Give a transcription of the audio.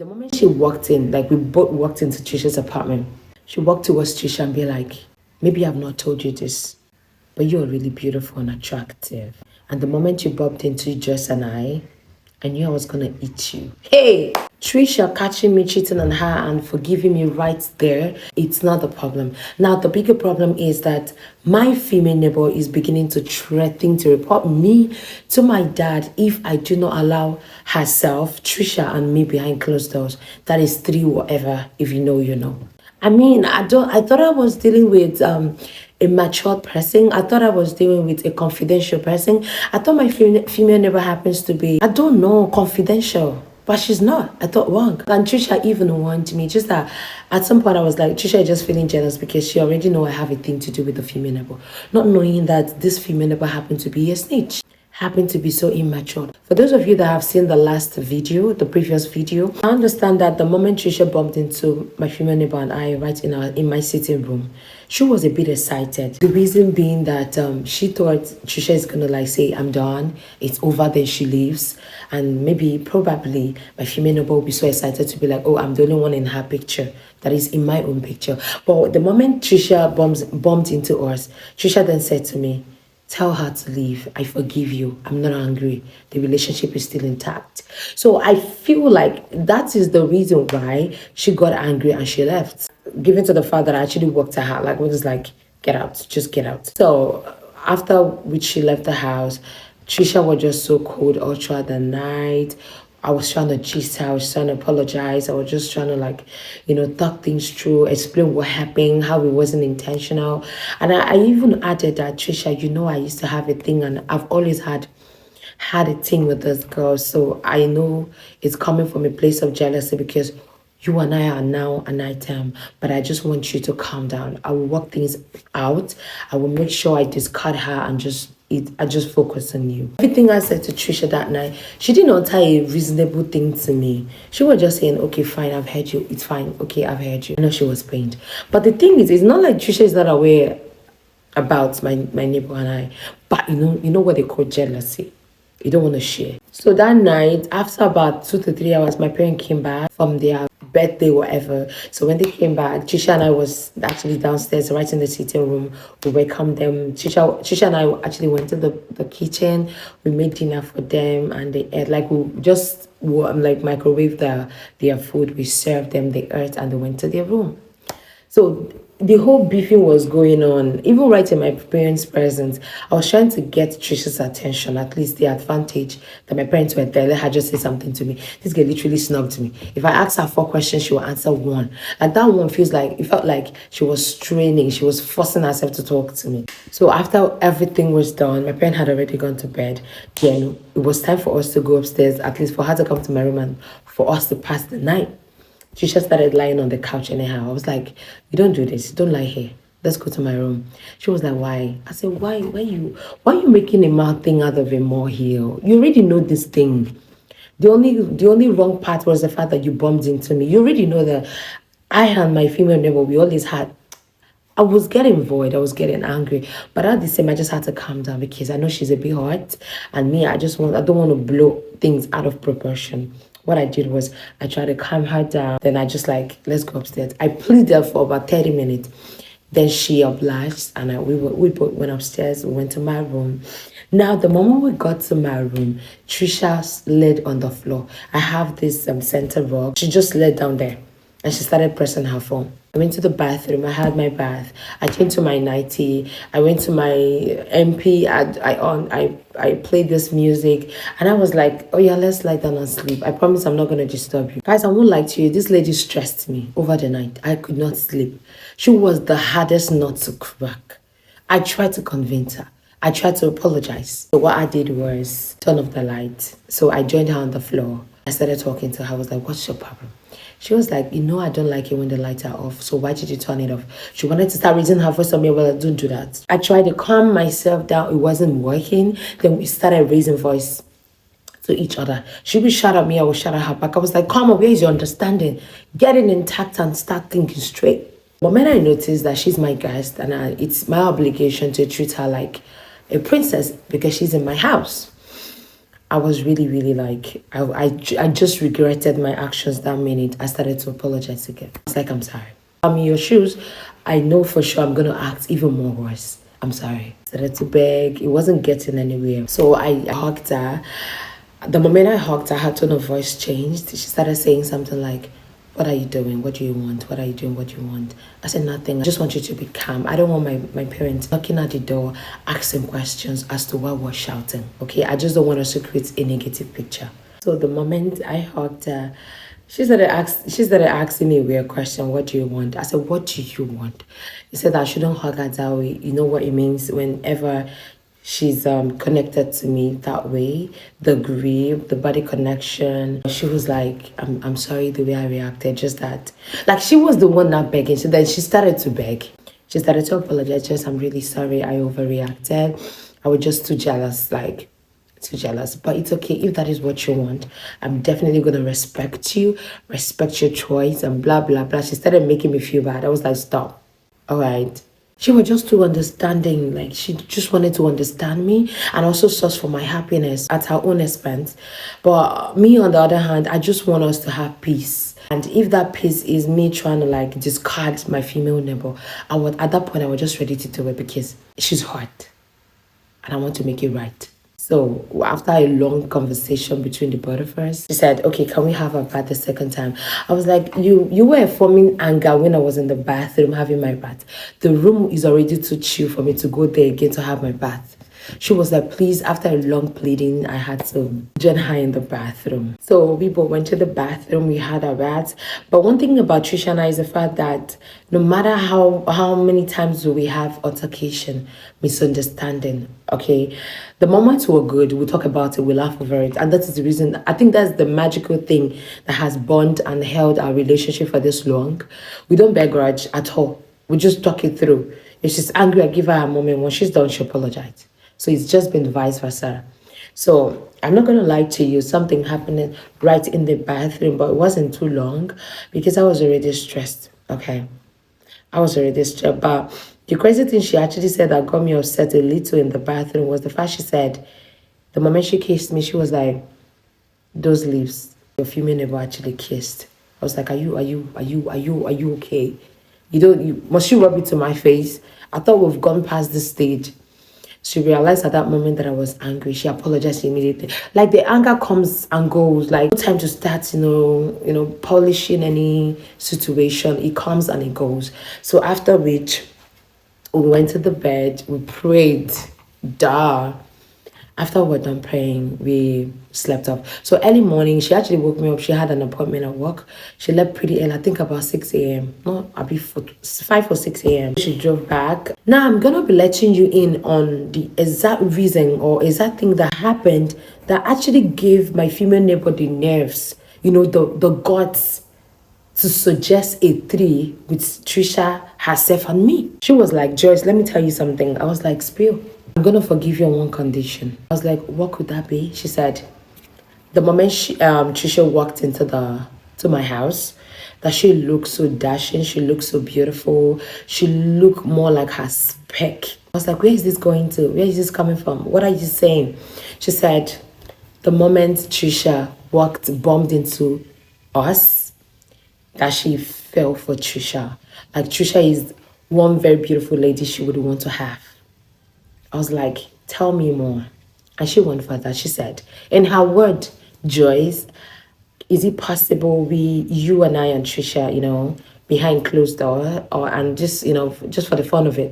The moment she walked in, like we both walked into Trisha's apartment, she walked towards Trisha and be like, maybe I've not told you this, but you're really beautiful and attractive. And the moment you bumped into Jess and I knew I was gonna eat you. Hey! Trisha catching me cheating on her and forgiving me right there, it's not the problem. Now, the bigger problem is that my female neighbor is beginning to threaten to report me to my dad if I do not allow herself, Trisha, and me behind closed doors. That is three whatever. If you know, you know. I mean, I thought I was dealing with a matured person. I thought I was dealing with a confidential person. I thought my female neighbor happens to be, I don't know, confidential. But she's not. I thought wrong. And Trisha even warned me. Just that at some point I was like, Trisha is just feeling jealous because she already know I have a thing to do with the female neighbor. Not knowing that this female neighbor happened to be a snitch. Happened to be so immature. For those of you that have seen the last video, the previous video, I understand that the moment Trisha bumped into my female neighbor and I right in my sitting room, she was a bit excited. The reason being that she thought Trisha is gonna like say, I'm done, it's over, then she leaves. And maybe, probably, my female neighbor will be so excited to be like, oh, I'm the only one in her picture. That is in my own picture. But the moment Trisha bumped into us, Trisha then said to me, tell her to leave. I forgive you. I'm not angry. The relationship is still intact. So I feel like that is the reason why she got angry and she left. Given to the fact that I actually walked to her, like, was like, get out, just get out. So after which she left the house, Trisha was just so cold all throughout the night. I was trying to gist her, I was trying to apologize. I was just trying to talk things through, explain what happened, how it wasn't intentional. And I even added that, Trisha, I used to have a thing and I've always had a thing with this girl. So I know it's coming from a place of jealousy because you and I are now an item, but I just want you to calm down. I will work things out. I will make sure I discard her and I just focus on you. Everything I said to Trisha that night, she did not tell a reasonable thing to me. She was just saying, okay, fine, I've heard you. It's fine. Okay, I've heard you. I know she was pained. But the thing is, it's not like Trisha is not aware about my neighbor and I. But you know what they call jealousy. You don't want to share. So that night, after about 2 to 3 hours, my parents came back from their birthday, whatever. So when they came back, Trisha and I was actually downstairs, right in the sitting room. We welcomed them. Trisha and I actually went to the kitchen. We made dinner for them, and they ate. Like we just microwave their food. We served them, they ate, and they went to their room. So the whole beefing was going on. Even right in my parents' presence, I was trying to get Trisha's attention, at least the advantage that my parents were there. Let her just say something to me. This girl literally snubbed me. If I asked her 4 questions, she will answer 1. And that one it felt like she was straining. She was forcing herself to talk to me. So after everything was done, my parents had already gone to bed. Then it was time for us to go upstairs, at least for her to come to my room and for us to pass the night. Trisha started lying on the couch anyhow. I was like, you don't do this. Don't lie here. Let's go to my room. She was like, why? I said, why are you making a mad thing out of a molehill? You already know this thing. The only wrong part was the fact that you bumped into me. You already know that I and my female neighbor, we always had. I was getting void. I was getting angry. But at the same, I just had to calm down because I know she's a bit hot. And me, I don't want to blow things out of proportion. What I did was I tried to calm her down. Then I just let's go upstairs. I pleaded for about 30 minutes. Then she obliged and we both went upstairs. We went to my room. Now, the moment we got to my room, Trisha laid on the floor. I have this center rug. She just laid down there and she started pressing her phone. I went to the bathroom. I had my bath. I changed to my nightie. I went to my MP. I played this music. And I was like, oh yeah, let's lie down and sleep. I promise I'm not going to disturb you. Guys, I won't lie to you. This lady stressed me over the night. I could not sleep. She was the hardest nut to crack. I tried to convince her. I tried to apologize. So what I did was turn off the light. So I joined her on the floor. I started talking to her. I was like, what's your problem? She was like, I don't like it when the lights are off. So why did you turn it off? She wanted to start raising her voice on me. Well, don't do that. I tried to calm myself down. It wasn't working. Then we started raising voice to each other. She would shout at me. I would shout at her back. I was like, come on, where is your understanding? Get it intact and start thinking straight. But when I noticed that she's my guest and it's my obligation to treat her like a princess because she's in my house, I was really, really like, I just regretted my actions that minute. I started to apologize again. It's like, I'm sorry. I'm in your shoes. I know for sure I'm going to act even more worse. I'm sorry. I started to beg. It wasn't getting anywhere. So I hugged her. The moment I hugged her, her tone of voice changed. She started saying something like, what are you doing? What do you want? What are you doing? What do you want? I said, nothing. I just want you to be calm. I don't want my parents knocking at the door, asking questions as to why we're shouting. Okay, I just don't want us to create a negative picture. So the moment I hugged her, she started asking me a weird question. What do you want? I said, what do you want? He said I shouldn't hug her that way. You know what it means whenever she's connected to me that way, the grip, the body connection. She was like, I'm sorry the way I reacted, just that. Like, she was the one not begging. So then she started to beg. She started to apologize. Just, I'm really sorry, I overreacted. I was just too jealous, like, too jealous. But it's okay if that is what you want. I'm definitely going to respect you, respect your choice, and blah, blah, blah. She started making me feel bad. I was like, stop. All right. She was just too understanding. Like, she just wanted to understand me and also source for my happiness at her own expense. But me, on the other hand, I just want us to have peace. And if that peace is me trying to like discard my female neighbor, at that point I was just ready to do it because she's hot and I want to make it right. So after a long conversation between the both of us, she said, okay, can we have a bath the second time? I was like, you were forming anger when I was in the bathroom having my bath. The room is already too chill for me to go there again to have my bath. She was like, please, after a long pleading, I had to join her in the bathroom. So we both went to the bathroom, we had our bath. But one thing about Tricia and I is the fact that no matter how many times do we have altercation, misunderstanding, okay, the moments were good, we talk about it, we laugh over it. And that is the reason, I think that's the magical thing that has bond and held our relationship for this long. We don't begrudge at all. We just talk it through. If she's angry, I give her a moment. When she's done, she apologizes. So it's just been vice versa. So I'm not going to lie to you. Something happened right in the bathroom, but it wasn't too long because I was already stressed. Okay. I was already stressed. But the crazy thing she actually said that got me upset a little in the bathroom was the fact she said, the moment she kissed me, she was like, those lips, your female never actually kissed. I was like, are you okay? Must you rub it to my face? I thought we've gone past this stage. She realized at that moment that I was angry. She apologized immediately. Like, the anger comes and goes. Like, no time to start, polishing any situation. It comes and it goes. So after which, we went to the bed. We prayed. Duh. After we're done praying, we slept off. So early morning, she actually woke me up. She had an appointment at work. She left pretty early, I think about 6 a.m. No, I'll be 5 or 6 a.m. She drove back. Now I'm going to be letting you in on the exact reason or exact thing that happened that actually gave my female neighbor the nerves, the guts to suggest a 3 with Tricia herself and me. She was like, Joyce, let me tell you something. I was like, spill. I'm gonna forgive you on one condition. I was like, what could that be? She said, the moment Tricia walked to my house, that she looked so dashing, she looked so beautiful, she looked more like her spec. I was like, where is this going to? Where is this coming from? What are you saying? She said, the moment Tricia bumped into us, that she fell for Tricia. Like, Tricia is one very beautiful lady she would want to have. I was like, tell me more. And she went further. She said, in her word, Joyce, is it possible you and I and Tricia, behind closed door and just for the fun of it,